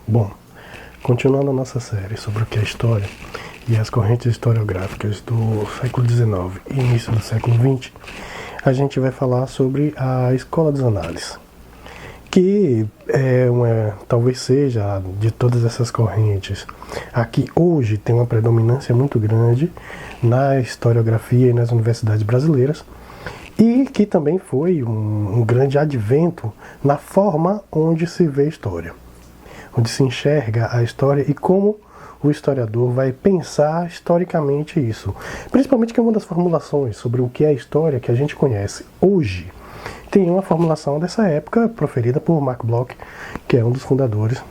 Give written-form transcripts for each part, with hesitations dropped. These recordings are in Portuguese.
Bom, continuando a nossa série sobre o que é história e as correntes historiográficas do século XIX e início do século XX, a gente vai falar sobre a Escola dos Análises, que talvez seja, de todas essas correntes, a que hoje tem uma predominância muito grande na historiografia e nas universidades brasileiras, e que também foi um grande advento na forma onde se vê a história, onde se enxerga a história e como o historiador vai pensar historicamente isso. Principalmente que uma das formulações sobre o que é a história que a gente conhece hoje tem uma formulação dessa época proferida por Mark Bloch, que é um dos fundadores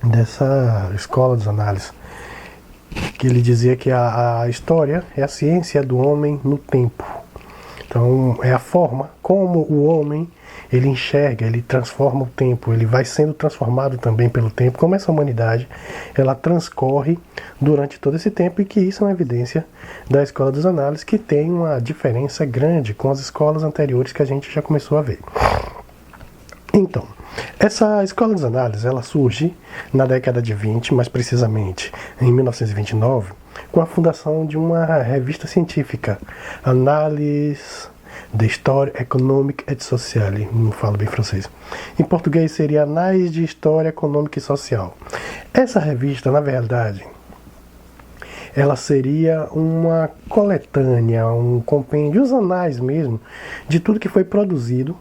dessa Escola dos Análises, que ele dizia que a história é a ciência do homem no tempo. Então é a forma como o homem ele enxerga, ele transforma o tempo, ele vai sendo transformado também pelo tempo, como essa humanidade ela transcorre durante todo esse tempo, e que isso é uma evidência da Escola dos Análises, que tem uma diferença grande com as escolas anteriores que a gente já começou a ver. Então, essa Escola dos Análises ela surge na década de 20, mais precisamente em 1929, com a fundação de uma revista científica, Analyse d'Histoire économique et sociale, não falo bem francês. Em português seria Anais de História Econômica e Social. Essa revista, na verdade, ela seria uma coletânea, um compêndio, os anais mesmo, de tudo que foi produzido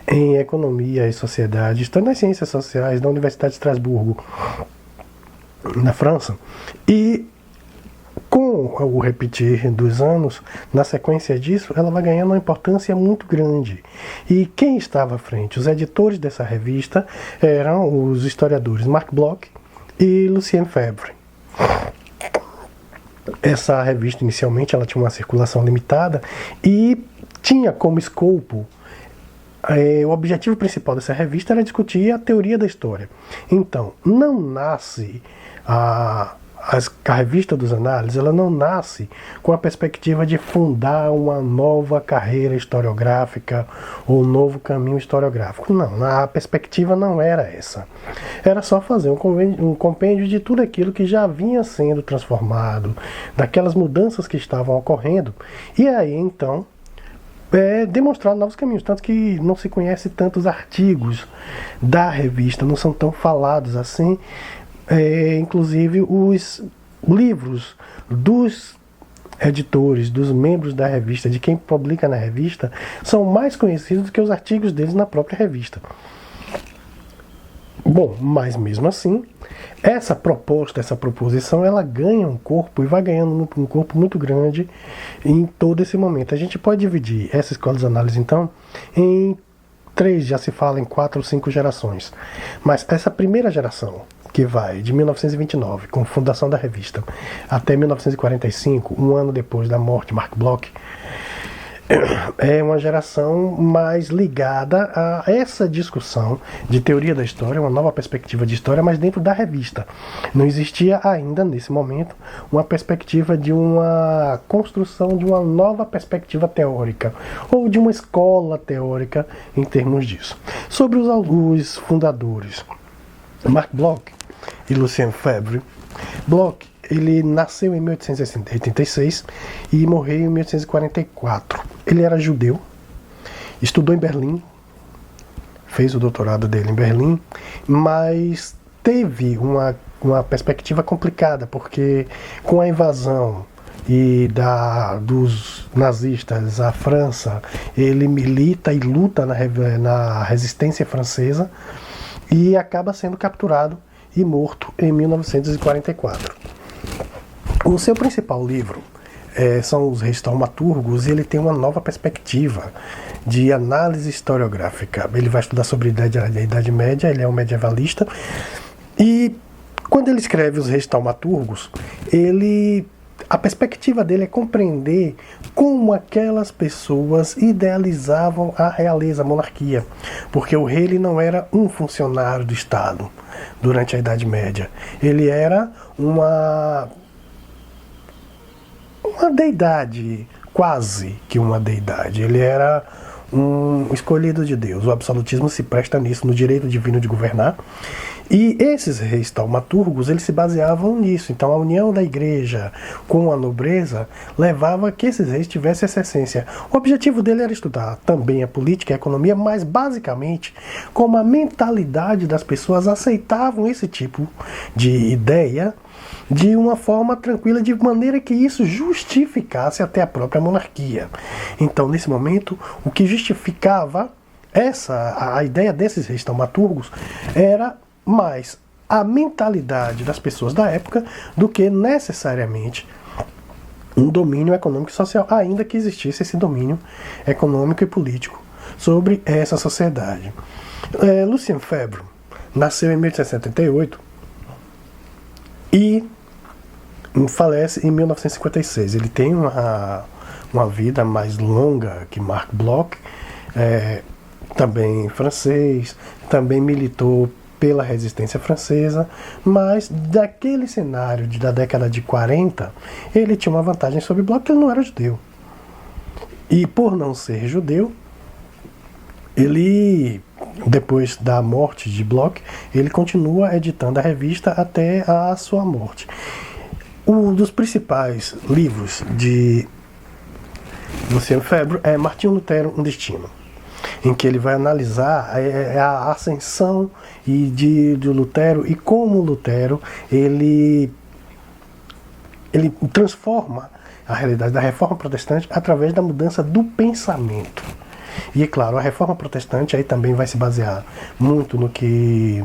em economia e sociedade, estando nas ciências sociais da Universidade de Estrasburgo, na França, e com o repetir dos anos, na sequência disso, ela vai ganhando uma importância muito grande. E quem estava à frente? Os editores dessa revista eram os historiadores Mark Bloch e Lucien Febvre. Essa revista, inicialmente, ela tinha uma circulação limitada e tinha como escopo o objetivo principal dessa revista era discutir a teoria da história. Então, não nasce a revista dos Análises, ela não nasce com a perspectiva de fundar uma nova carreira historiográfica ou um novo caminho historiográfico. Não, a perspectiva não era essa. Era só fazer um compêndio de tudo aquilo que já vinha sendo transformado, daquelas mudanças que estavam ocorrendo, e aí então demonstrar novos caminhos, tanto que não se conhece tantos artigos da revista, não são tão falados assim. Inclusive os livros dos editores, dos membros da revista, de quem publica na revista, são mais conhecidos do que os artigos deles na própria revista. Bom, mas mesmo assim, essa proposição, ela ganha um corpo, e vai ganhando um corpo muito grande em todo esse momento. A gente pode dividir essa Escola dos Análises, então, em 3, já se fala em 4 ou 5 gerações. Mas essa primeira geração, que vai de 1929, com a fundação da revista, até 1945, um ano depois da morte de Mark Bloch, é uma geração mais ligada a essa discussão de teoria da história, uma nova perspectiva de história, mas dentro da revista. Não existia ainda, nesse momento, uma perspectiva de uma construção de uma nova perspectiva teórica, ou de uma escola teórica em termos disso. Sobre os fundadores, Mark Bloch e Lucien Febvre. Bloch, ele nasceu em 1886 e morreu em 1844. Ele era judeu, estudou em Berlim, fez o doutorado dele em Berlim, mas teve uma perspectiva complicada, porque com a invasão dos nazistas à França, ele milita e luta na resistência francesa e acaba sendo capturado e morto em 1944. O seu principal livro são os Reis Taumaturgos, e ele tem uma nova perspectiva de análise historiográfica. Ele vai estudar sobre a Idade Média, ele é um medievalista, e quando ele escreve os Reis Taumaturgos, a perspectiva dele é compreender como aquelas pessoas idealizavam a realeza, a monarquia, porque o rei ele não era um funcionário do Estado durante a Idade Média, ele era uma deidade, quase que uma deidade, ele era um escolhido de Deus. O absolutismo se presta nisso, no direito divino de governar, E esses reis taumaturgos, eles se baseavam nisso. Então a união da igreja com a nobreza levava a que esses reis tivessem essa essência. O objetivo dele era estudar também a política e a economia, mas basicamente como a mentalidade das pessoas aceitavam esse tipo de ideia de uma forma tranquila, de maneira que isso justificasse até a própria monarquia. Então, nesse momento, o que justificava a ideia desses reis taumaturgos era mais a mentalidade das pessoas da época do que necessariamente um domínio econômico e social, ainda que existisse esse domínio econômico e político sobre essa sociedade. Lucien Febvre nasceu em 1878 e falece em 1956. Ele tem uma vida mais longa que Marc Bloch, também francês, também militou pela resistência francesa, mas daquele cenário da década de 40, ele tinha uma vantagem sobre Bloch, que ele não era judeu. E por não ser judeu, ele, depois da morte de Bloch, ele continua editando a revista até a sua morte. Um dos principais livros de Lucien Febvre é Martinho Lutero, Um Destino, em que ele vai analisar a ascensão de Lutero e como Lutero ele transforma a realidade da Reforma Protestante através da mudança do pensamento. E é claro, a Reforma Protestante aí também vai se basear muito no que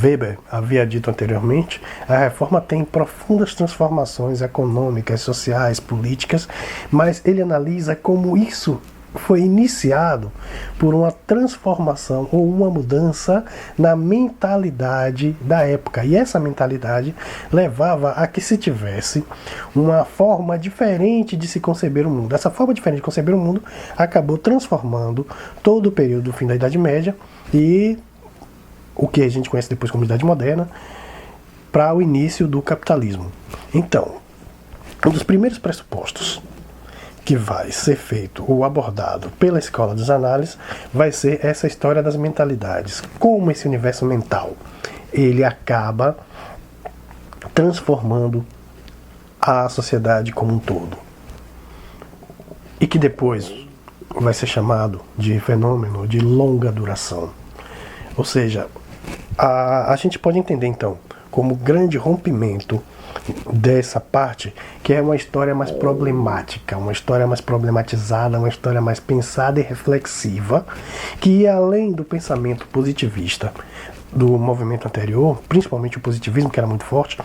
Weber havia dito anteriormente. A Reforma tem profundas transformações econômicas, sociais, políticas, mas ele analisa como isso foi iniciado por uma transformação ou uma mudança na mentalidade da época. E essa mentalidade levava a que se tivesse uma forma diferente de se conceber o mundo. Essa forma diferente de conceber o mundo acabou transformando todo o período do fim da Idade Média e o que a gente conhece depois como Idade Moderna para o início do capitalismo. Então, um dos primeiros pressupostos que vai ser feito ou abordado pela Escola dos Análises vai ser essa história das mentalidades. Como esse universo mental ele acaba transformando a sociedade como um todo. E que depois vai ser chamado de fenômeno de longa duração. Ou seja, a gente pode entender então como grande rompimento dessa parte, que é uma história mais problemática, uma história mais problematizada, uma história mais pensada e reflexiva, que além do pensamento positivista do movimento anterior, principalmente o positivismo, que era muito forte,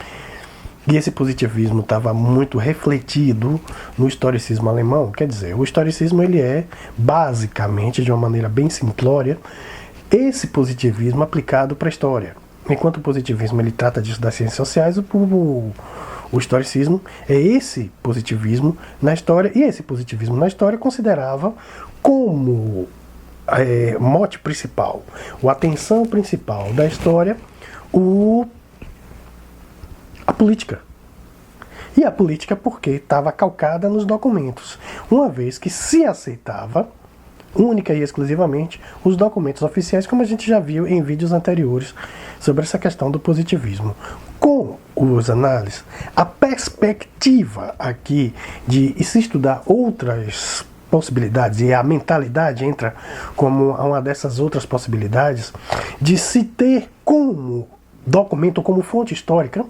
e esse positivismo estava muito refletido no historicismo alemão. Quer dizer, o historicismo ele é basicamente, de uma maneira bem simplória, esse positivismo aplicado para a história. Enquanto o positivismo ele trata disso das ciências sociais, o historicismo é esse positivismo na história, e esse positivismo na história considerava como mote principal, ou atenção principal da história, a política. E a política porque estava calcada nos documentos, uma vez que se aceitava única e exclusivamente os documentos oficiais, como a gente já viu em vídeos anteriores sobre essa questão do positivismo. Com os análises, a perspectiva aqui de se estudar outras possibilidades, e a mentalidade entra como uma dessas outras possibilidades, de se ter como documento, como fonte histórica,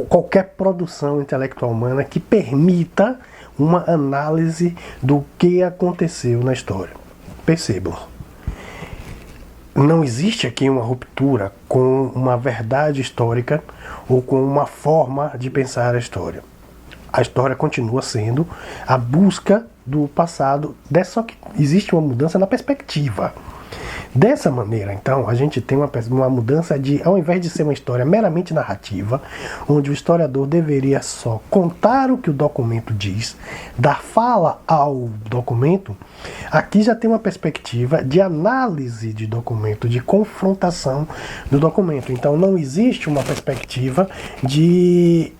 qualquer produção intelectual humana que permita uma análise do que aconteceu na história. Percebam, não existe aqui uma ruptura com uma verdade histórica ou com uma forma de pensar a história. A história continua sendo a busca do passado, só que existe uma mudança na perspectiva. Dessa maneira, então, a gente tem uma mudança de, ao invés de ser uma história meramente narrativa, onde o historiador deveria só contar o que o documento diz, dar fala ao documento, aqui já tem uma perspectiva de análise de documento, de confrontação do documento. Então não existe uma perspectiva de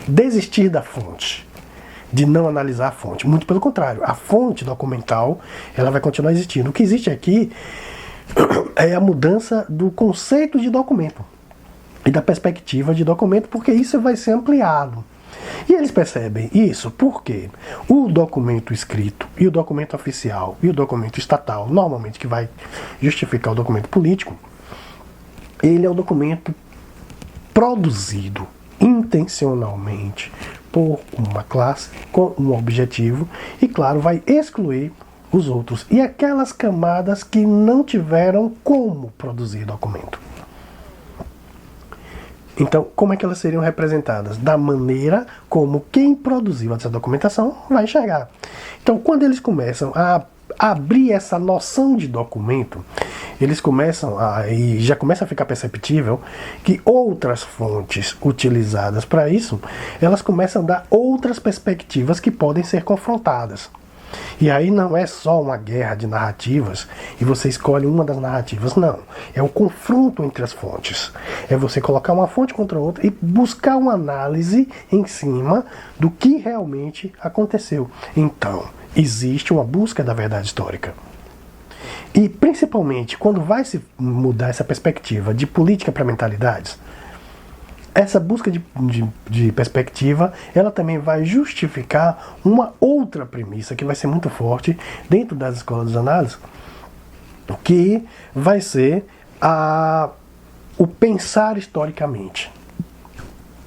desistir da fonte, de não analisar a fonte. Muito pelo contrário, a fonte documental ela vai continuar existindo. O que existe aqui é a mudança do conceito de documento e da perspectiva de documento, porque isso vai ser ampliado. E eles percebem isso porque o documento escrito e o documento oficial e o documento estatal, normalmente que vai justificar o documento político, ele é o documento produzido intencionalmente por uma classe com um objetivo e, claro, vai excluir os outros e aquelas camadas que não tiveram como produzir documento. Então, como é que elas seriam representadas? Da maneira como quem produziu essa documentação vai enxergar. Então, quando eles começam a abrir essa noção de documento, eles começam e já começa a ficar perceptível que outras fontes utilizadas para isso, elas começam a dar outras perspectivas que podem ser confrontadas. E aí não é só uma guerra de narrativas e você escolhe uma das narrativas, não. É o confronto entre as fontes. É você colocar uma fonte contra outra e buscar uma análise em cima do que realmente aconteceu. Então, existe uma busca da verdade histórica. E principalmente quando vai se mudar essa perspectiva de política para mentalidades, essa busca de perspectiva, ela também vai justificar uma outra premissa que vai ser muito forte dentro das escolas de análise, que vai ser o pensar historicamente.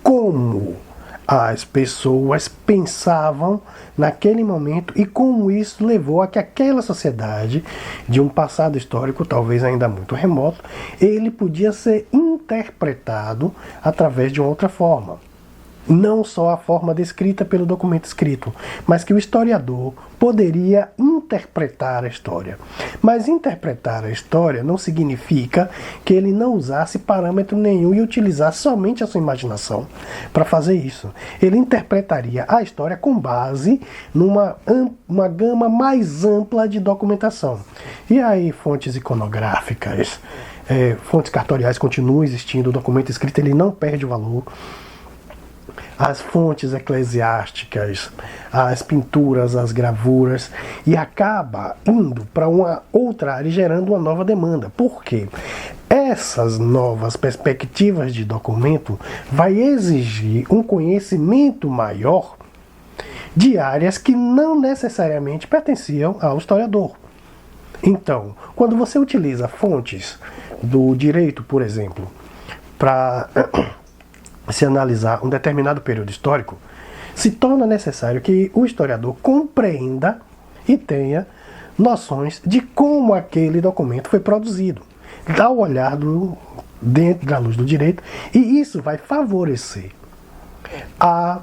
Como as pessoas pensavam naquele momento e como isso levou a que aquela sociedade, de um passado histórico talvez ainda muito remoto, ele podia ser interpretado através de uma outra forma. Não só a forma descrita pelo documento escrito, mas que o historiador poderia interpretar a história. Mas interpretar a história não significa que ele não usasse parâmetro nenhum e utilizasse somente a sua imaginação para fazer isso. Ele interpretaria a história com base numa gama mais ampla de documentação. E aí, fontes iconográficas, fontes cartoriais continuam existindo, o documento escrito ele não perde o valor. As fontes eclesiásticas, as pinturas, as gravuras, e acaba indo para uma outra área, gerando uma nova demanda. Por quê? Essas novas perspectivas de documento vai exigir um conhecimento maior de áreas que não necessariamente pertenciam ao historiador. Então, quando você utiliza fontes do direito, por exemplo, para se analisar um determinado período histórico, se torna necessário que o historiador compreenda e tenha noções de como aquele documento foi produzido, dá o olhar dentro da luz do direito, e isso vai favorecer a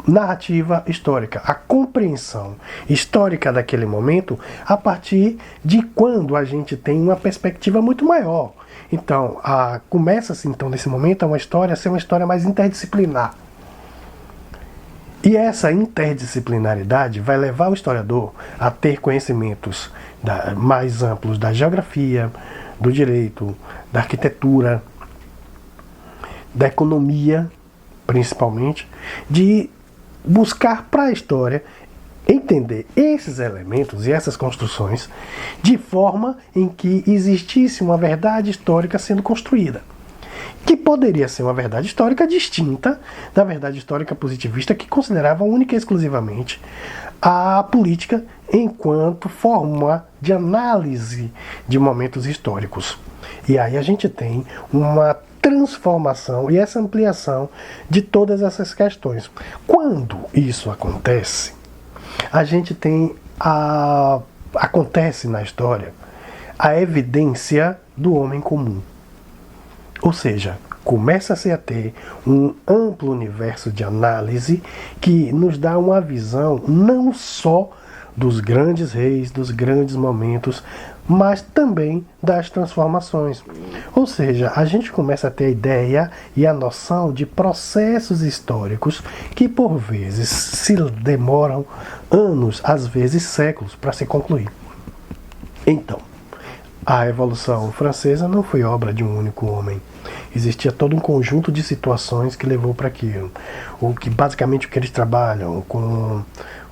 narrativa histórica, a compreensão histórica daquele momento a partir de quando a gente tem uma perspectiva muito maior. Então, começa-se então nesse momento a ser uma história mais interdisciplinar. E essa interdisciplinaridade vai levar o historiador a ter conhecimentos mais amplos da geografia, do direito, da arquitetura, da economia, principalmente, de buscar para a história entender esses elementos e essas construções de forma em que existisse uma verdade histórica sendo construída, que poderia ser uma verdade histórica distinta da verdade histórica positivista, que considerava única e exclusivamente a política enquanto forma de análise de momentos históricos. E aí a gente tem uma transformação e essa ampliação de todas essas questões. Quando isso acontece, a gente tem acontece na história a evidência do homem comum. Ou seja, começa-se a ter um amplo universo de análise que nos dá uma visão não só dos grandes reis, dos grandes momentos, mas também das transformações. Ou seja, a gente começa a ter a ideia e a noção de processos históricos que por vezes se demoram anos, às vezes séculos, para se concluir. Então, a Revolução Francesa não foi obra de um único homem. Existia todo um conjunto de situações que levou para aquilo. Basicamente o que eles trabalham, com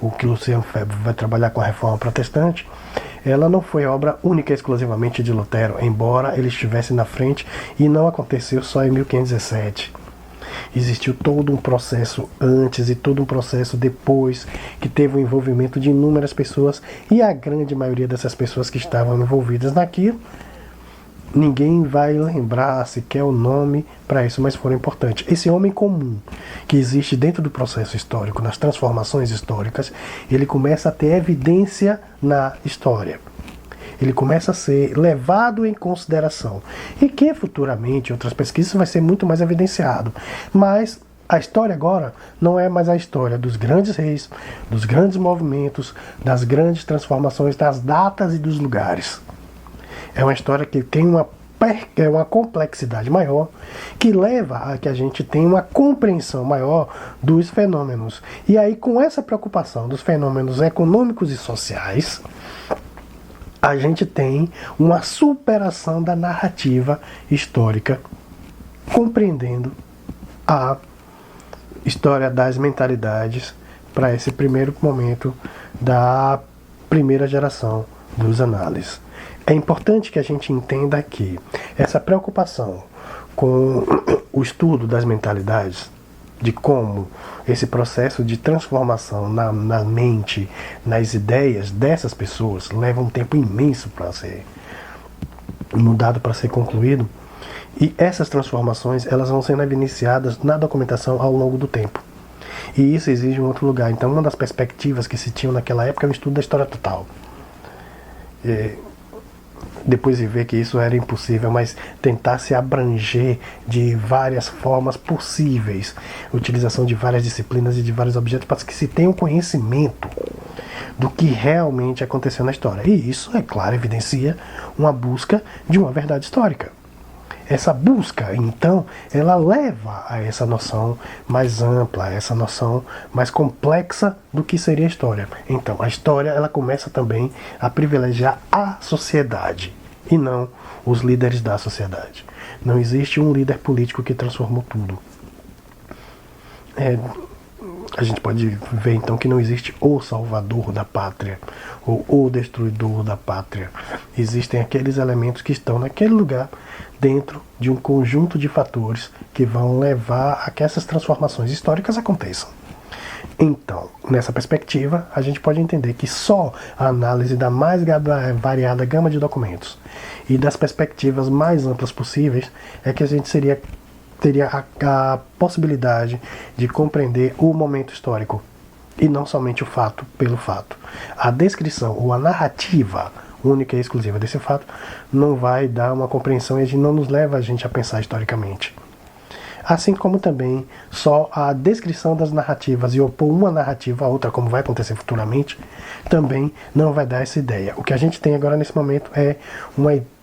o que Luciano Febvre vai trabalhar com a reforma protestante, ela não foi obra única e exclusivamente de Lutero, embora ele estivesse na frente, e não aconteceu só em 1517. Existiu todo um processo antes e todo um processo depois, que teve o envolvimento de inúmeras pessoas, e a grande maioria dessas pessoas que estavam envolvidas naquilo, ninguém vai lembrar sequer o nome para isso, mas foram importantes. Esse homem comum que existe dentro do processo histórico, nas transformações históricas, ele começa a ter evidência na história. Ele começa a ser levado em consideração. E que futuramente, em outras pesquisas, vai ser muito mais evidenciado. Mas a história agora não é mais a história dos grandes reis, dos grandes movimentos, das grandes transformações, das datas e dos lugares. É uma história que tem uma complexidade maior, que leva a que a gente tenha uma compreensão maior dos fenômenos. E aí, com essa preocupação dos fenômenos econômicos e sociais, a gente tem uma superação da narrativa histórica, compreendendo a história das mentalidades para esse primeiro momento da primeira geração dos análises. É importante que a gente entenda que essa preocupação com o estudo das mentalidades, de como esse processo de transformação na mente, nas ideias dessas pessoas, leva um tempo imenso para ser mudado, para ser concluído, e essas transformações elas vão sendo evidenciadas na documentação ao longo do tempo. E isso exige um outro lugar. Então, uma das perspectivas que se tinha naquela época é o estudo da história total. Depois de ver que isso era impossível, mas tentar se abranger de várias formas possíveis, utilização de várias disciplinas e de vários objetos para que se tenha um conhecimento do que realmente aconteceu na história. E isso, é claro, evidencia uma busca de uma verdade histórica. Essa busca, então, ela leva a essa noção mais ampla, a essa noção mais complexa do que seria a história. Então, a história ela começa também a privilegiar a sociedade e não os líderes da sociedade. Não existe um líder político que transformou tudo. A gente pode ver então que não existe o salvador da pátria ou o destruidor da pátria. Existem aqueles elementos que estão naquele lugar dentro de um conjunto de fatores que vão levar a que essas transformações históricas aconteçam. Então, nessa perspectiva, a gente pode entender que só a análise da mais variada gama de documentos e das perspectivas mais amplas possíveis é que a gente teria a possibilidade de compreender o momento histórico e não somente o fato pelo fato. A descrição ou a narrativa única e exclusiva desse fato não vai dar uma compreensão e não nos leva a gente a pensar historicamente. Assim como também só a descrição das narrativas e opor uma narrativa a outra, como vai acontecer futuramente, também não vai dar essa ideia. O que a gente tem agora nesse momento é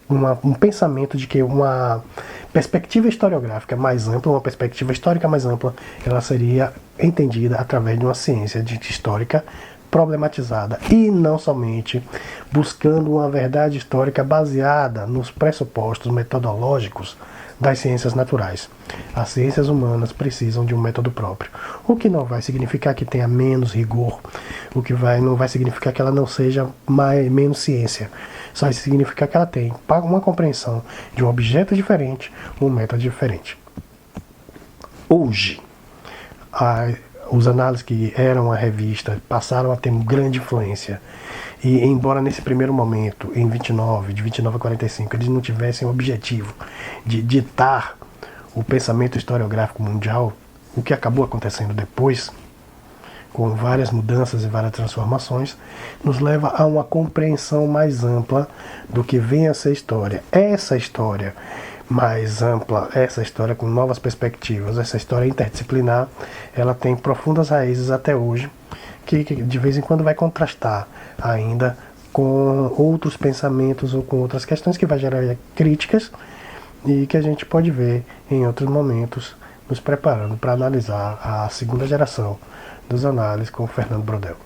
um pensamento de que uma perspectiva historiográfica mais ampla, uma perspectiva histórica mais ampla, ela seria entendida através de uma ciência histórica problematizada e não somente buscando uma verdade histórica baseada nos pressupostos metodológicos das ciências naturais. As ciências humanas precisam de um método próprio, o que não vai significar que tenha menos rigor, não vai significar que ela não seja menos ciência, só vai significar que ela tem uma compreensão de um objeto diferente, um método diferente. Hoje, os análises que eram a revista passaram a ter grande influência. E embora nesse primeiro momento, de 29 a 45, eles não tivessem o objetivo de ditar o pensamento historiográfico mundial, o que acabou acontecendo depois, com várias mudanças e várias transformações, nos leva a uma compreensão mais ampla do que vem a ser história. Essa história mais ampla, essa história com novas perspectivas, essa história interdisciplinar, ela tem profundas raízes até hoje, que de vez em quando vai contrastar ainda com outros pensamentos ou com outras questões que vai gerar críticas e que a gente pode ver em outros momentos nos preparando para analisar a segunda geração dos análises com o Fernando Brodel.